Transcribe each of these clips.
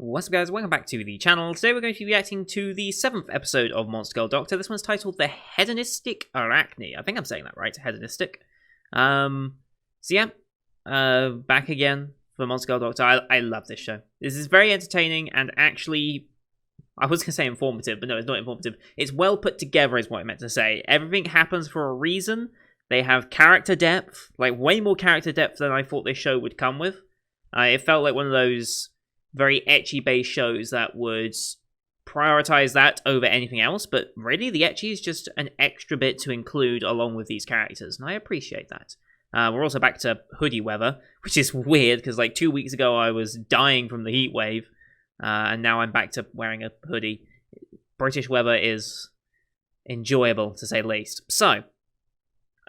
What's up guys, welcome back to the channel. Today we're going to be reacting to the 7th episode of Monster Girl Doctor. This one's titled The Hedonistic Arachne. I think I'm saying that right, hedonistic. Back again for Monster Girl Doctor. I love this show. This is very entertaining and actually, I was going to say informative, but no, it's not informative. It's well put together is what I meant to say. Everything happens for a reason. They have character depth, like way more character depth than I thought this show would come with. It felt like one of those very ecchi-based shows that would prioritize that over anything else, but really the ecchi is just an extra bit to include along with these characters, and I appreciate that. We're also back to hoodie weather, which is weird, because like 2 weeks ago I was dying from the heat wave, and now I'm back to wearing a hoodie. British weather is enjoyable, to say the least. So,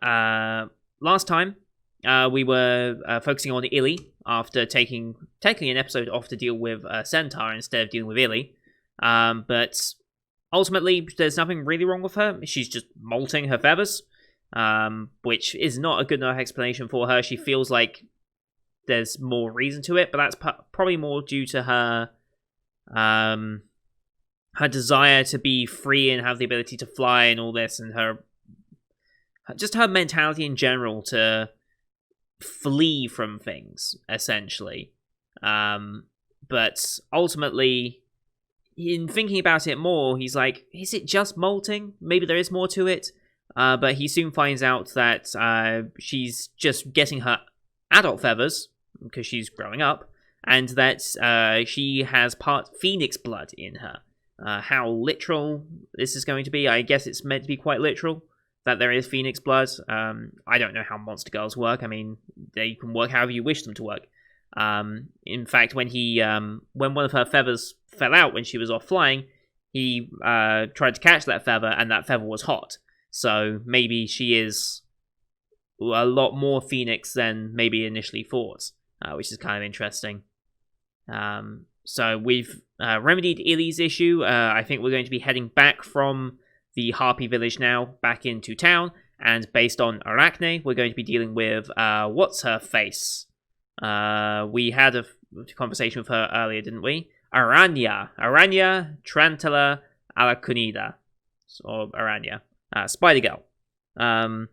last time, we were focusing on Illy after taking an episode off to deal with Centaur instead of dealing with Illy. But ultimately, there's nothing really wrong with her. She's just molting her feathers, which is not a good enough explanation for her. She feels like there's more reason to it, but that's probably more due to her her desire to be free and have the ability to fly and all this, and her mentality in general to flee from things, essentially. But ultimately, in thinking about it more, he's like, is it just molting? Maybe there is more to it. But he soon finds out that she's just getting her adult feathers, because she's growing up, and that she has part phoenix blood in her. How literal this is going to be, I guess it's meant to be quite literal, that there is phoenix blood. I don't know how monster girls work. I mean, they can work however you wish them to work. In fact, when one of her feathers fell out when she was off flying, he tried to catch that feather, and that feather was hot. So maybe she is a lot more phoenix than maybe initially thought, which is kind of interesting. So we've remedied Illy's issue. I think we're going to be heading back from the Harpy village now, back into town, and based on Arachne, we're going to be dealing with, what's her face? We had a conversation with her earlier, didn't we? Aranya Trantala Alacunida, or Aranya, Spider Girl.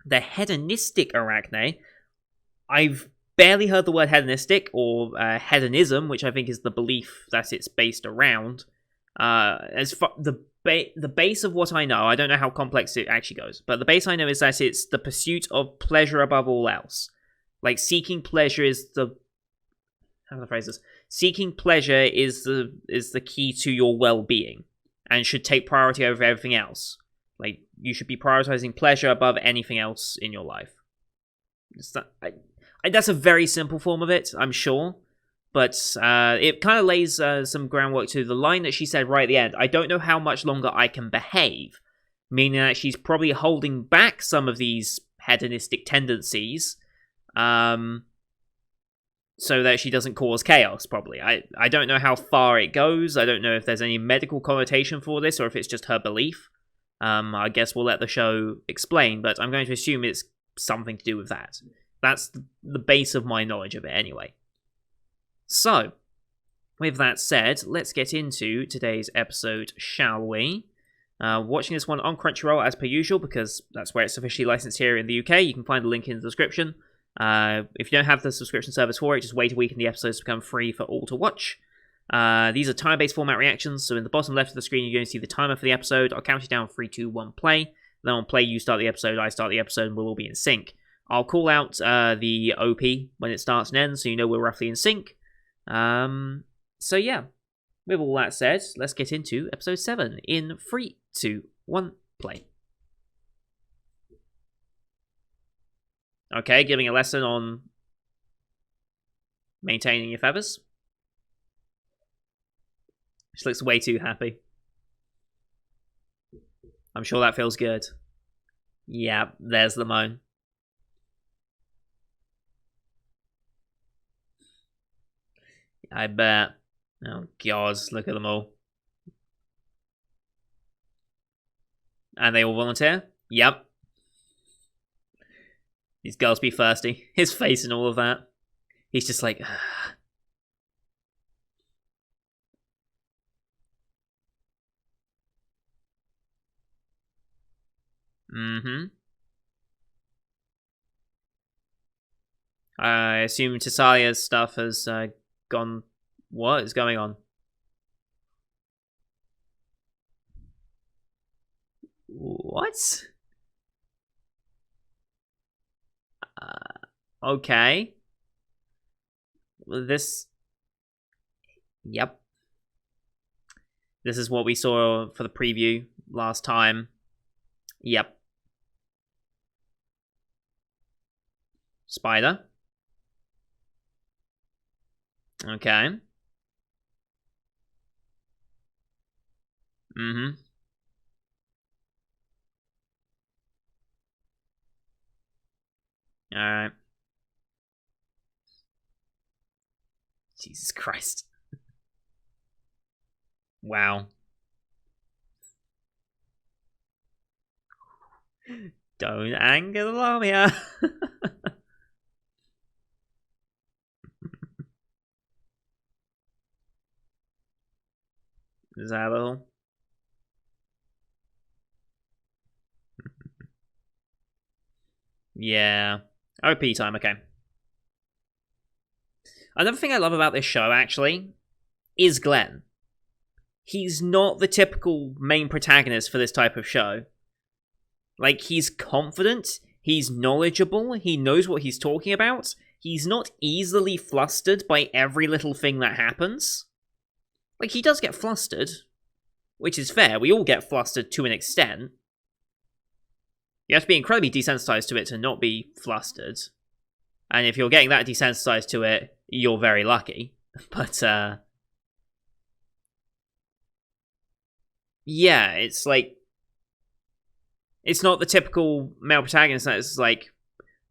The hedonistic Arachne, I've barely heard the word hedonistic, or hedonism, which I think is the belief that it's based around. As far the base of what I know, I don't know how complex it actually goes, but the base I know is that it's the pursuit of pleasure above all else. Like, seeking pleasure is the... how do I phrase this? Seeking pleasure is the key to your well-being, and should take priority over everything else. Like, you should be prioritizing pleasure above anything else in your life. That's a very simple form of it, I'm sure. But it kind of lays some groundwork to the line that she said right at the end. I don't know how much longer I can behave. Meaning that she's probably holding back some of these hedonistic tendencies, so that she doesn't cause chaos, probably. I don't know how far it goes. I don't know if there's any medical connotation for this, or if it's just her belief. I guess we'll let the show explain, but I'm going to assume it's something to do with that. That's the base of my knowledge of it anyway. So, with that said, let's get into today's episode, shall we? Watching this one on Crunchyroll as per usual, because that's where it's officially licensed here in the UK. You can find the link in the description. If you don't have the subscription service for it, just wait a week and the episodes become free for all to watch. These are time-based format reactions, so in the bottom left of the screen you're going to see the timer for the episode. I'll count it down, 3, 2, 1, play. Then on play, you start the episode, I start the episode, and we'll all be in sync. I'll call out the OP when it starts and ends, so you know we're roughly in sync. So yeah, with all that said, let's get into episode 7 in 3, 2, 1, play. Okay, giving a lesson on maintaining your feathers. She looks way too happy. I'm sure that feels good. Yeah, there's the moan. I bet. Oh god, look at them all. And they all volunteer? Yep. These girls be thirsty. His face and all of that. He's just like... Mm-hmm. I assume Tasalia's stuff has gone. What is going on? What? Okay. This. Yep. This is what we saw for the preview last time. Yep. Spider. Okay. Mm-hmm. Alright. Jesus Christ. Wow. Don't anger the Lamia. Is that a little? Yeah. OP time, okay. Another thing I love about this show, actually, is Glenn. He's not the typical main protagonist for this type of show. Like, he's confident, he's knowledgeable, he knows what he's talking about, he's not easily flustered by every little thing that happens. Like, he does get flustered, which is fair, we all get flustered to an extent. You have to be incredibly desensitized to it to not be flustered. And if you're getting that desensitized to it, you're very lucky. But, yeah, it's like, it's not the typical male protagonist that's like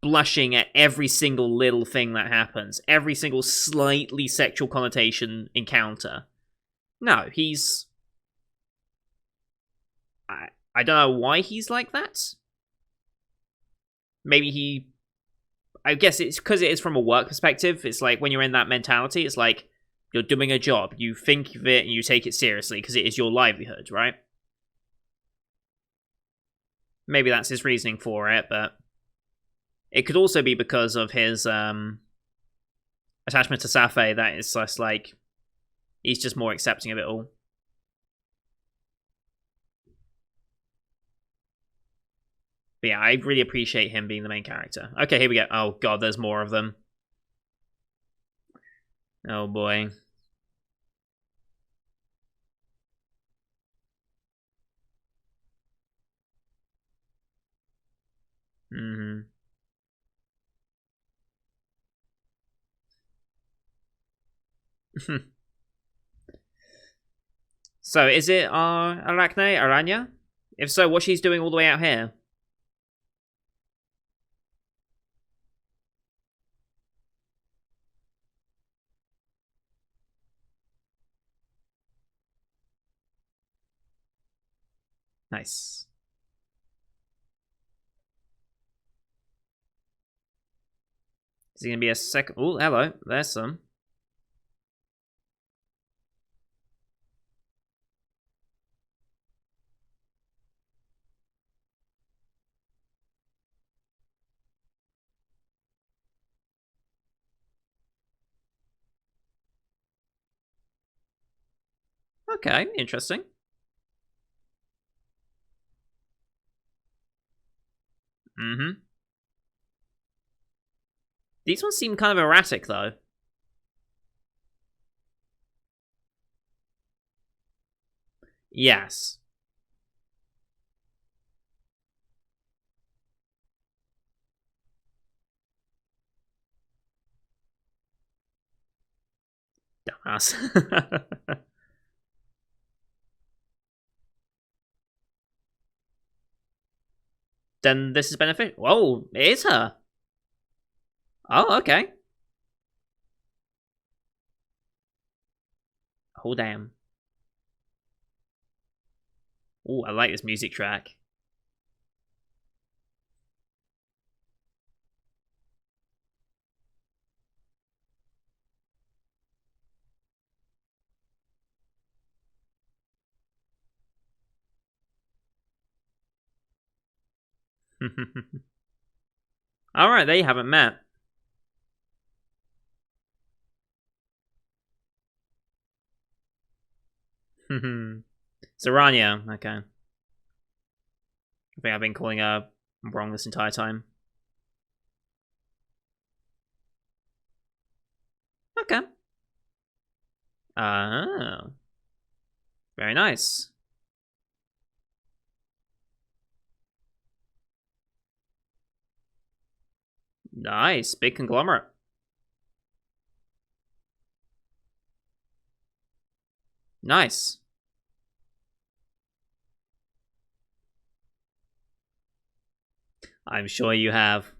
blushing at every single little thing that happens, every single slightly sexual connotation encounter. No, he's. I don't know why he's like that. Maybe he. I guess it's because it is from a work perspective. It's like when you're in that mentality, it's like you're doing a job. You think of it and you take it seriously because it is your livelihood, right? Maybe that's his reasoning for it, but it could also be because of his attachment to Safe that it's just like he's just more accepting of it all. But yeah, I really appreciate him being the main character. Okay, here we go. Oh god, there's more of them. Oh boy. Mm-hmm. So, is it Arachne? Aranya? If so, what she's doing all the way out here? Nice. Is he gonna be a second? Oh, hello. There's some. Okay, interesting. Mm-hmm. These ones seem kind of erratic, though. Yes. Dumbass. Then this is beneficial. Whoa, it is her. Oh, okay. Oh, damn. Oh, I like this music track. Alright, they haven't met. Zarania, okay. I think I've been calling her wrong this entire time. Okay. Oh. Very nice. Nice. Big conglomerate. Nice. I'm sure you have.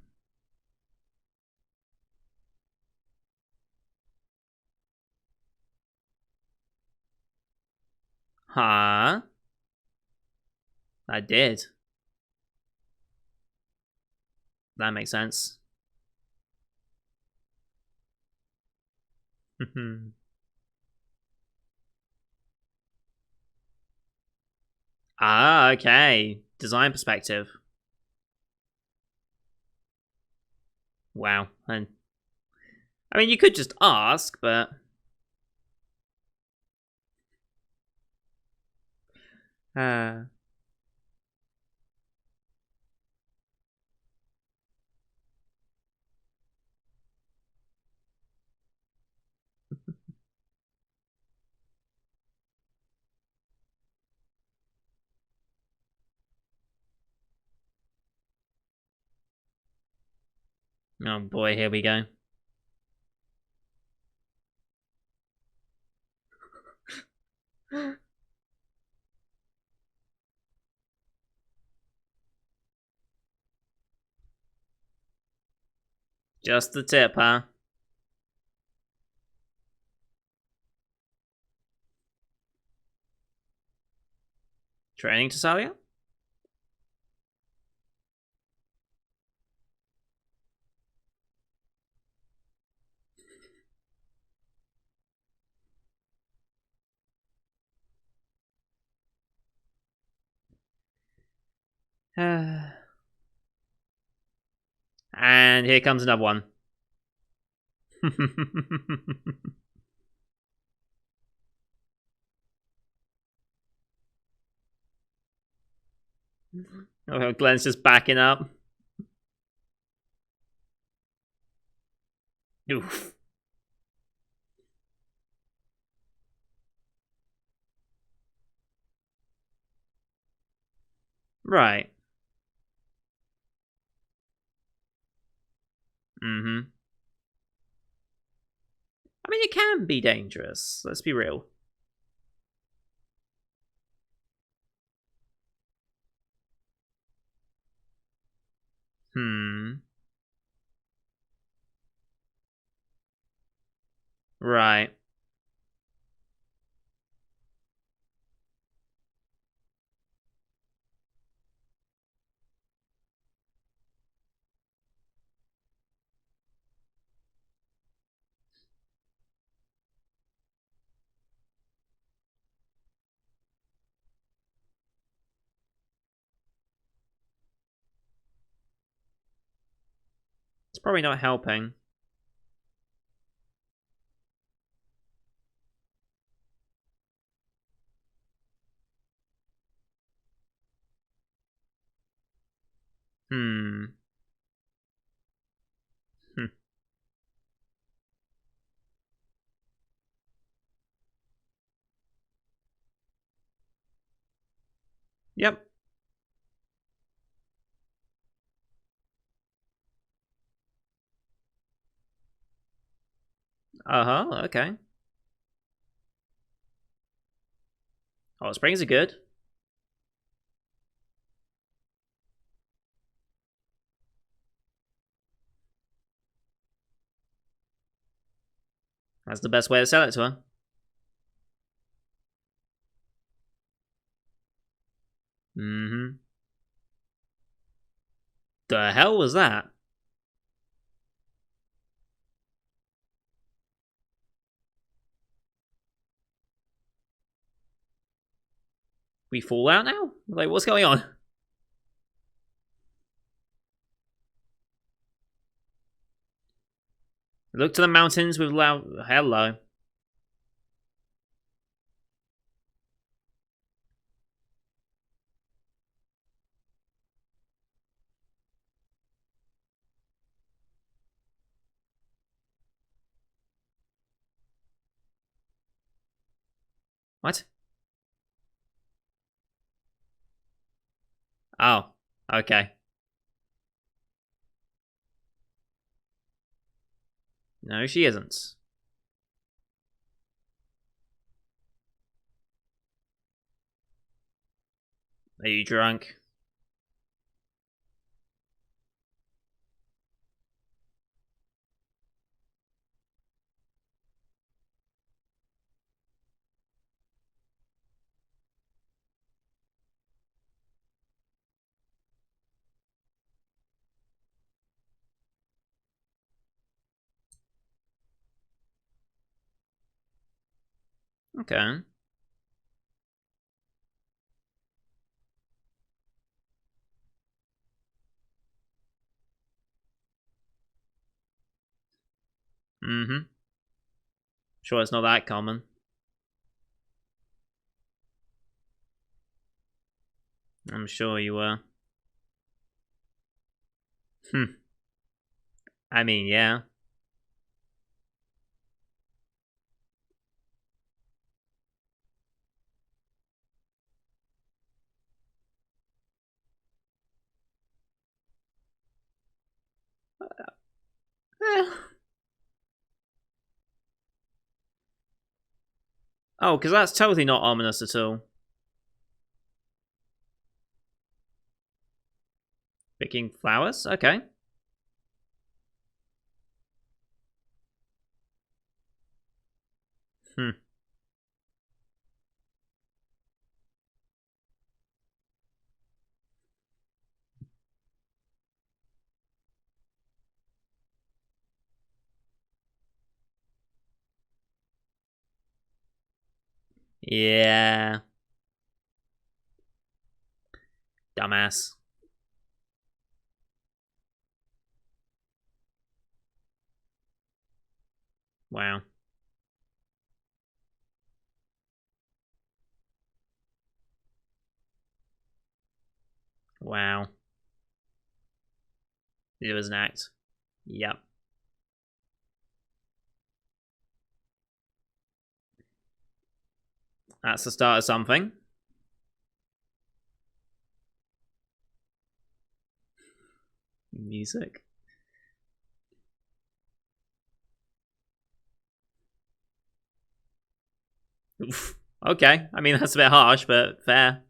Huh? I did. That makes sense. Ah, okay. Design perspective. Wow. And I mean, you could just ask, but uh, oh boy, here we go. Just the tip, huh? Training to Tasalia? And here comes another one. Oh, Glenn's just backing up. Oof. Right. Mm-hmm. I mean, it can be dangerous. Let's be real. Hmm. Right. It's probably not helping. Hmm. Hmm. Yep. Uh-huh, okay. Hot springs are good. That's the best way to sell it to her. Mm-hmm. The hell was that? We fall out now? Like, what's going on? Look to the mountains with loud. Hello. What? Oh, okay. No, she isn't. Are you drunk? Okay. Mm-hmm. Sure, it's not that common. I'm sure you were. Hmm. I mean, yeah. Eh. Oh, because that's totally not ominous at all. Picking flowers? Okay. Hmm. Yeah. Dumbass. Wow. Wow. It was an act. Yep. That's the start of something. Music. Oof. Okay. I mean, that's a bit harsh, but fair.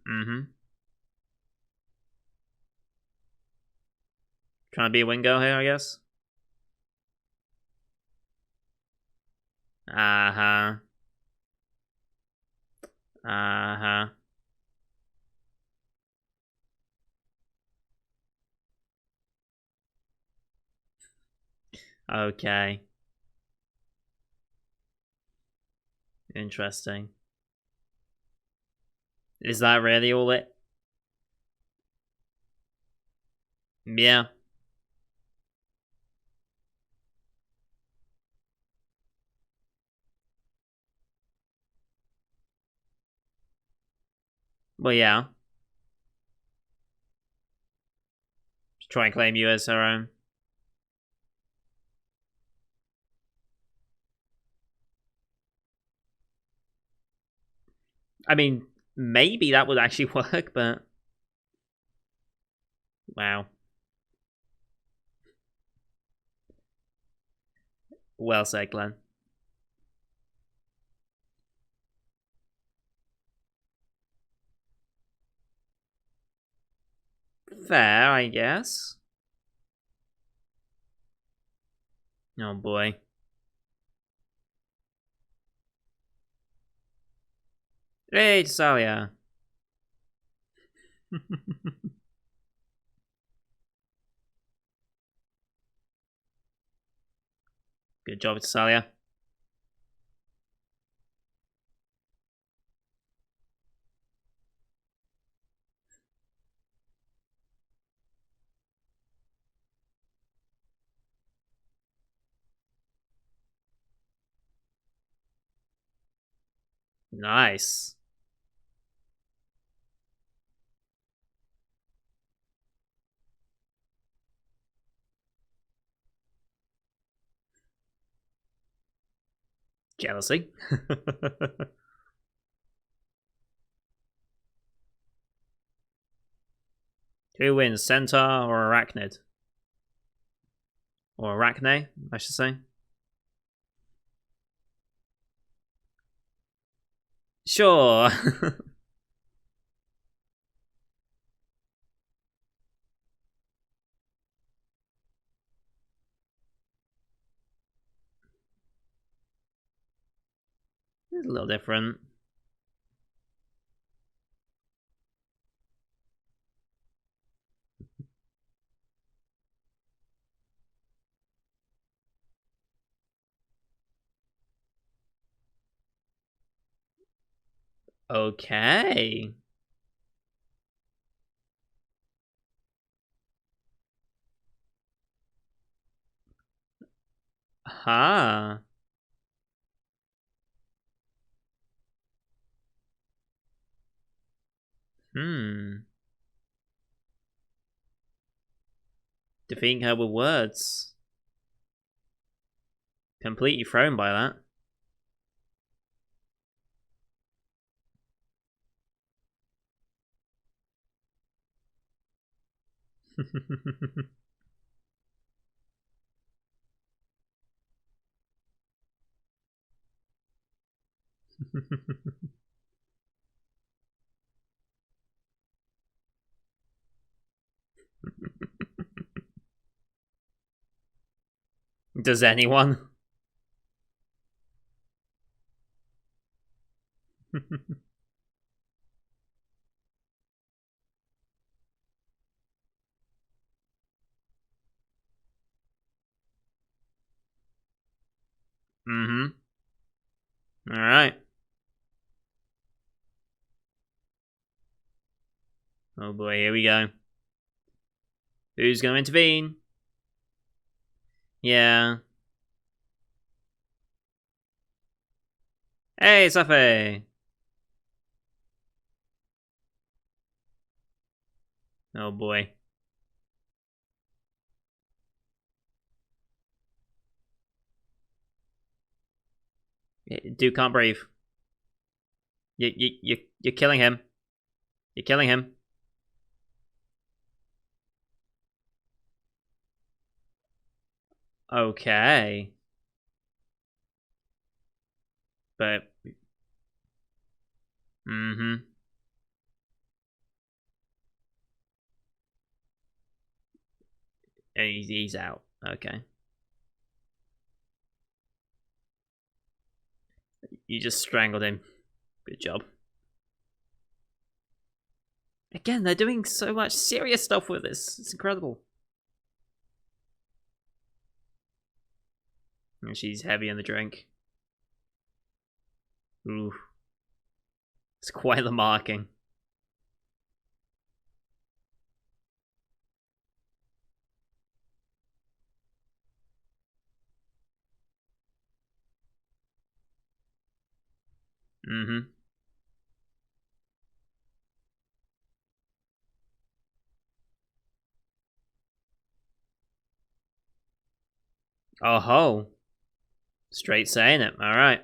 Mm-hmm. Trying to be a wingo here, I guess. Uh-huh. Uh-huh. Okay. Interesting. Is that really all it? Yeah. Well, yeah. Try and claim you as her own. I mean, maybe that would actually work, but wow. Well said, Glenn. Fair, I guess. Oh boy. Hey, Tasalia. Good job, Tasalia. Nice. Jealousy. Who wins, Centaur or Arachnid? Or Arachne, I should say. Sure. It's a little different. Okay. Huh. Hmm. Defeating her with words. Completely thrown by that. Does anyone? Mm-hmm. Alright. Oh boy, here we go. Who's gonna intervene? Yeah. Hey, Safe! Oh boy. Dude can't breathe. You're killing him. You're killing him. Okay. But, mm-hmm. He's out. Okay. You just strangled him. Good job. Again, they're doing so much serious stuff with this. It's incredible. And she's heavy on the drink. Ooh. It's quite the marking. Mm-hmm. Oh ho. Straight saying it. Alright.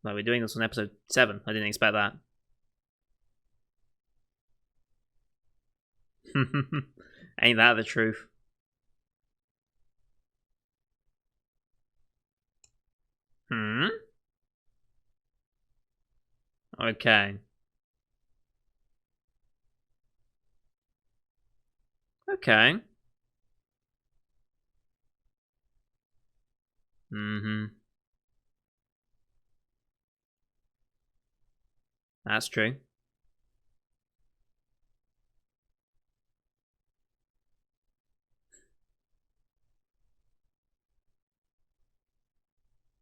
Like, we're doing this on episode 7. I didn't expect that. Ain't that the truth? Hmm? Okay. Okay. Mm-hmm. That's true.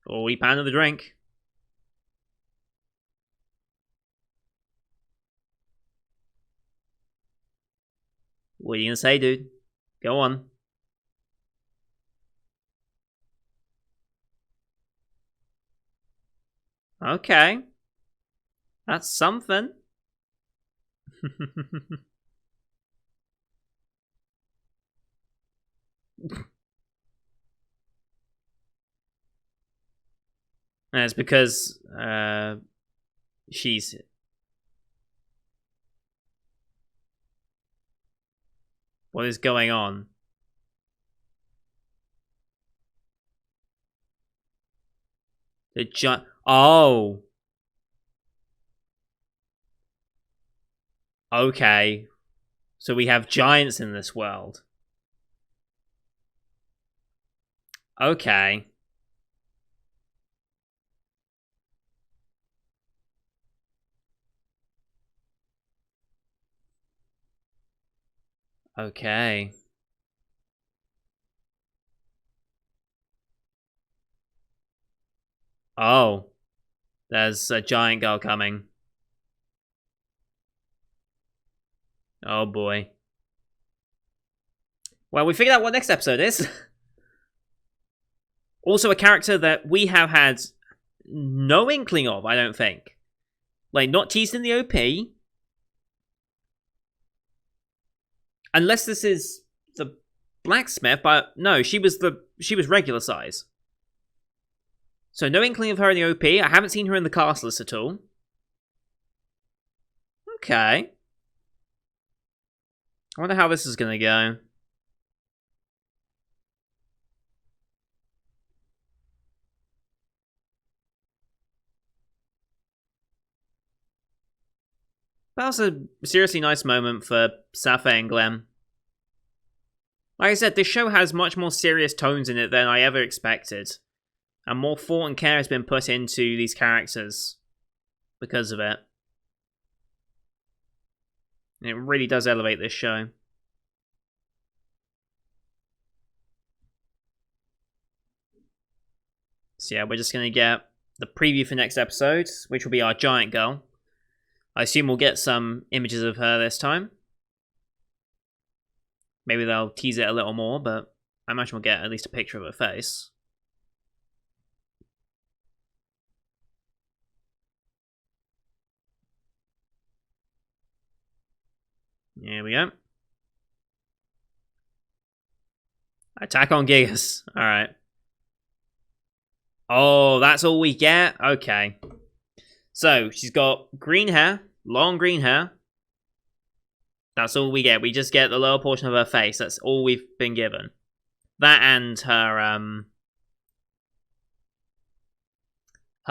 Or we pounded the drink. What are you gonna say, dude? Go on. Okay. That's something. And it's because she's... What is going on? Oh! Okay. So we have giants in this world. Okay. Okay. Oh. There's a giant girl coming. Oh boy. Well, we figured out what next episode is. Also a character that we have had no inkling of, I don't think. Like, not teased in the OP. Unless this is the blacksmith, but no, she was regular size. So no inkling of her in the OP. I haven't seen her in the cast list at all. Okay. I wonder how this is going to go. That was a seriously nice moment for Safa and Glenn. Like I said, this show has much more serious tones in it than I ever expected. And more thought and care has been put into these characters because of it. And it really does elevate this show. So yeah, we're just going to get the preview for next episode, which will be our giant girl. I assume we'll get some images of her this time. Maybe they'll tease it a little more, but I imagine we'll get at least a picture of her face. Here we go. Attack on Gigas. Alright. Oh, that's all we get? Okay. So, she's got green hair. Long green hair. That's all we get. We just get the lower portion of her face. That's all we've been given. That and her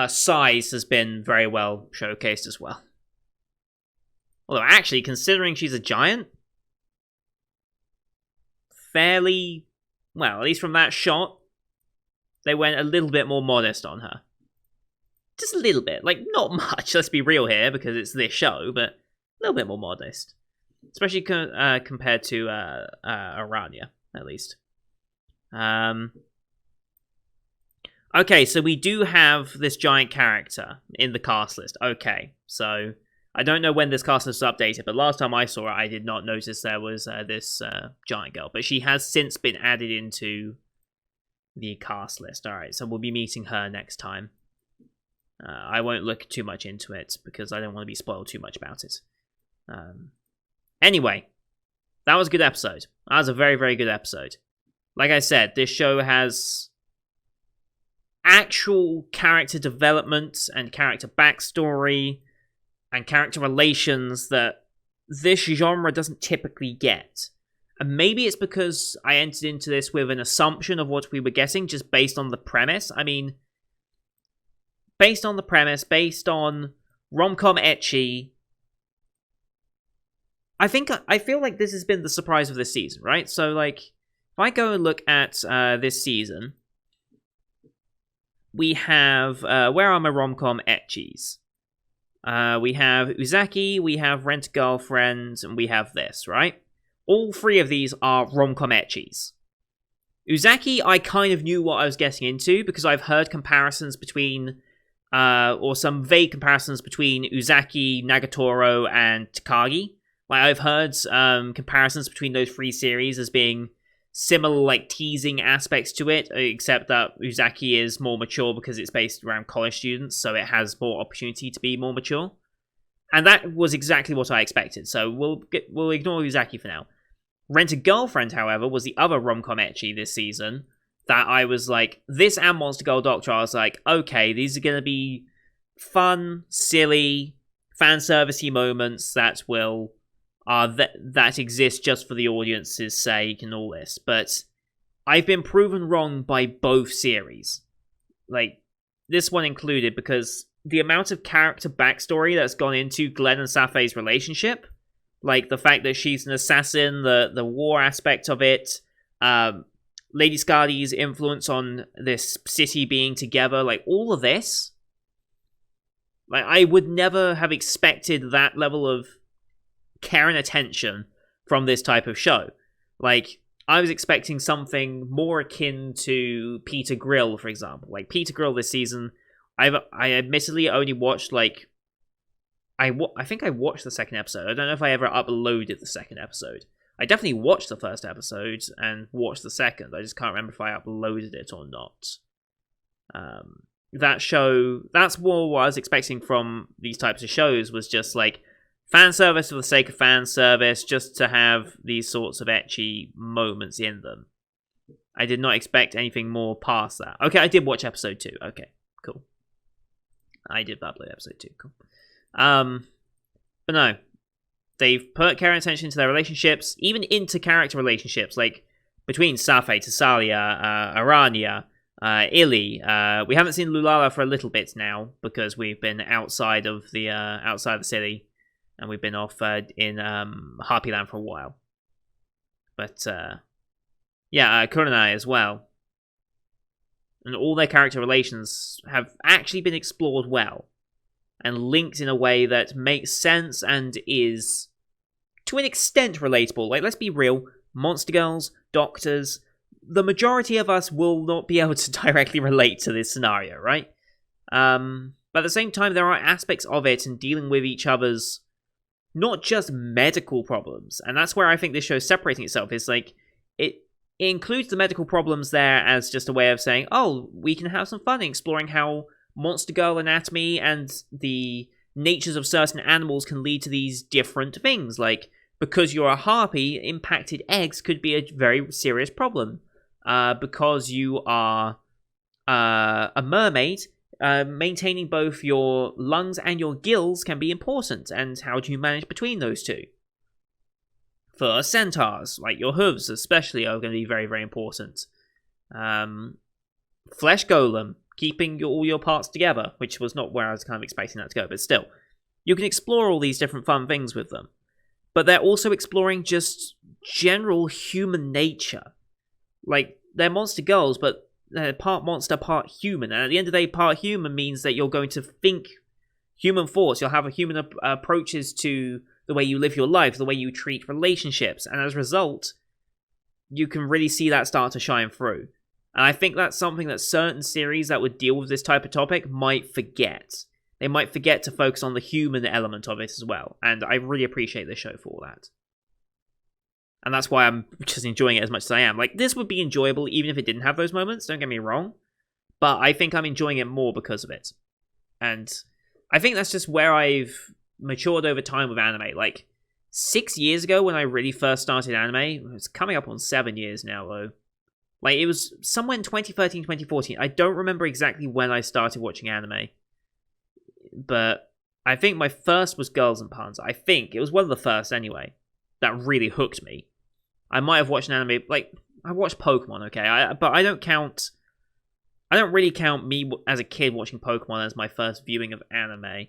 size has been very well showcased as well. Although, actually, considering she's a giant, fairly, well, at least from that shot, they went a little bit more modest on her. Just a little bit. Like, not much, let's be real here, because it's this show, but a little bit more modest. Especially compared to Aranya, at least. Okay, so we do have this giant character in the cast list. Okay, so I don't know when this cast list was updated, but last time I saw it, I did not notice there was this giant girl. But she has since been added into the cast list. Alright, so we'll be meeting her next time. I won't look too much into it, because I don't want to be spoiled too much about it. Anyway, that was a good episode. That was a very, very good episode. Like I said, this show has actual character development and character backstory and character relations that this genre doesn't typically get. And maybe it's because I entered into this with an assumption of what we were getting just based on the premise. I mean, based on the premise, based on rom-com ecchi, I feel like this has been the surprise of this season, right? So, like, if I go and look at this season, we have, where are my rom-com ecchis? We have Uzaki, we have Rent-A-Girlfriend, and we have this, right? All three of these are rom-com ecchis. Uzaki, I kind of knew what I was getting into, because I've heard comparisons between, or some vague comparisons between Uzaki, Nagatoro, and Takagi. Like, I've heard comparisons between those three series as being similar like teasing aspects to it, except that Uzaki is more mature because it's based around college students, so it has more opportunity to be more mature. And that was exactly what I expected, so we'll ignore Uzaki for now. Rent-a-Girlfriend, however, was the other rom-com ecchi this season that I was like, this and Monster Girl Doctor, I was like, okay, these are going to be fun, silly, fan servicey moments that will that exist just for the audience's sake and all this. But I've been proven wrong by both series, like this one included, because the amount of character backstory that's gone into Glenn and Safei's relationship, like the fact that she's an assassin, the war aspect of it, Lady Skadi's influence on this city being together, like all of this. Like, I would never have expected that level of care and attention from this type of show. Like, I was expecting something more akin to Peter Grill, for example. Like, Peter Grill this season, I admittedly only watched, like... I think I watched the second episode. I don't know if I ever uploaded the second episode. I definitely watched the first episode and watched the second. I just can't remember if I uploaded it or not. That show, that's more what I was expecting from these types of shows, was just like fan service for the sake of fan service, just to have these sorts of ecchi moments in them. I did not expect anything more past that. Okay, I did watch episode 2. Okay, cool. I did upload episode 2. Cool. But no. They've put care and attention to their relationships, even into character relationships, like between Safei, Tasalia, Aranya, Illy. We haven't seen Lulala for a little bit now because we've been outside of the city, and we've been off in Harpy Land for a while. But Kurenai as well, and all their character relations have actually been explored well and linked in a way that makes sense and is, to an extent, relatable. Like, let's be real, Monster Girls, Doctors, the majority of us will not be able to directly relate to this scenario, right? But at the same time, there are aspects of it and dealing with each other's, not just medical problems, and that's where I think this show is separating itself, is like, it includes the medical problems there as just a way of saying, oh, we can have some fun exploring how Monster Girl anatomy and the natures of certain animals can lead to these different things. Like, because you're a harpy, impacted eggs could be a very serious problem. Because you are a mermaid, maintaining both your lungs and your gills can be important. And how do you manage between those two? For centaurs, like your hooves especially, are going to be very, very important. Flesh golem, keeping all your parts together, which was not where I was kind of expecting that to go, but still. You can explore all these different fun things with them. But they're also exploring just general human nature. Like, they're monster girls, but they're part monster, part human. And at the end of the day, part human means that you're going to think human thoughts. You'll have a human approaches to the way you live your life, the way you treat relationships. And as a result, you can really see that start to shine through. And I think that's something that certain series that would deal with this type of topic might forget. They might forget to focus on the human element of it as well. And I really appreciate this show for that. And that's why I'm just enjoying it as much as I am. Like, this would be enjoyable even if it didn't have those moments, don't get me wrong. But I think I'm enjoying it more because of it. And I think that's just where I've matured over time with anime. Like, 6 years ago when I really first started anime, it's coming up on 7 years now though. Like, it was somewhere in 2013, 2014. I don't remember exactly when I started watching anime. But I think my first was Girls and Puns. I think. It was one of the first anyway. That really hooked me. I might have watched an anime, like, I watched Pokemon, okay? But I don't really count me as a kid watching Pokemon as my first viewing of anime. I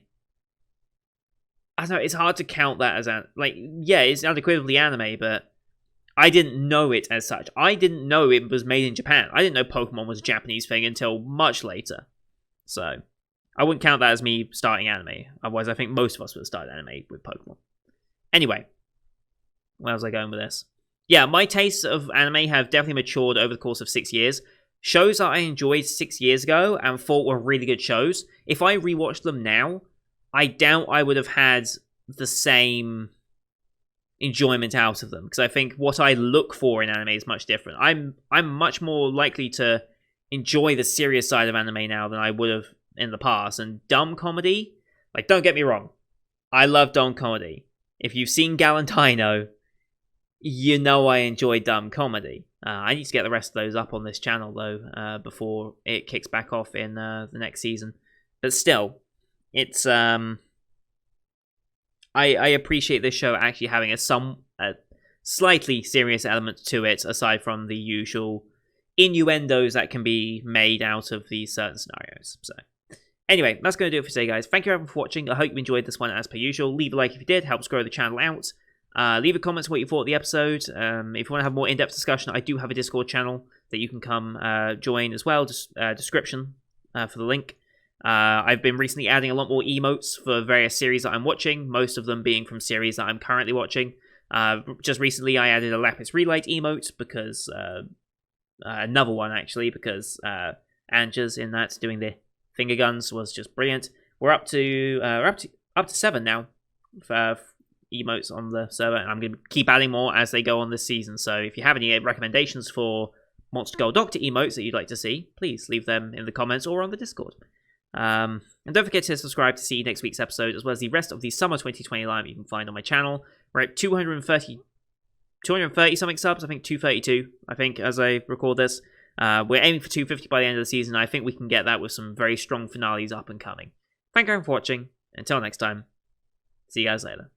don't know, it's hard to count that as, yeah, it's unequivocally anime, but I didn't know it as such. I didn't know it was made in Japan. I didn't know Pokemon was a Japanese thing until much later. So, I wouldn't count that as me starting anime. Otherwise, I think most of us would have started anime with Pokemon. Anyway, where was I going with this? Yeah, my tastes of anime have definitely matured over the course of 6 years. Shows that I enjoyed 6 years ago and thought were really good shows, if I rewatched them now, I doubt I would have had the same enjoyment out of them, because I think what I look for in anime is much different. I'm much more likely to enjoy the serious side of anime now than I would have in the past. And dumb comedy, like, don't get me wrong, I love dumb comedy. If you've seen Galantino, you know I enjoy dumb comedy. I need to get the rest of those up on this channel, though, before it kicks back off in the next season. But still, it's I appreciate this show actually having a slightly serious element to it, aside from the usual innuendos that can be made out of these certain scenarios. So, anyway, that's going to do it for today, guys. Thank you everyone for watching. I hope you enjoyed this one as per usual. Leave a like if you did. Helps grow the channel out. Leave a comment what you thought of the episode. If you want to have more in-depth discussion, I do have a Discord channel that you can come join as well. Just description for the link. I've been recently adding a lot more emotes for various series that I'm watching, most of them being from series that I'm currently watching. Just recently I added a Lapis Relight emote because another one actually, because Anja's in that doing the finger guns was just brilliant. We're up to 7 now for emotes on the server, and I'm going to keep adding more as they go on this season. So if you have any recommendations for Monster Girl Doctor emotes that you'd like to see, please leave them in the comments or on the Discord. And don't forget to subscribe to see next week's episode, as well as the rest of the Summer 2020 lineup you can find on my channel. We're at 230 something subs, I think 232, as I record this. We're aiming for 250 by the end of the season. I think we can get that with some very strong finales up and coming. Thank you for watching. Until next time, see you guys later.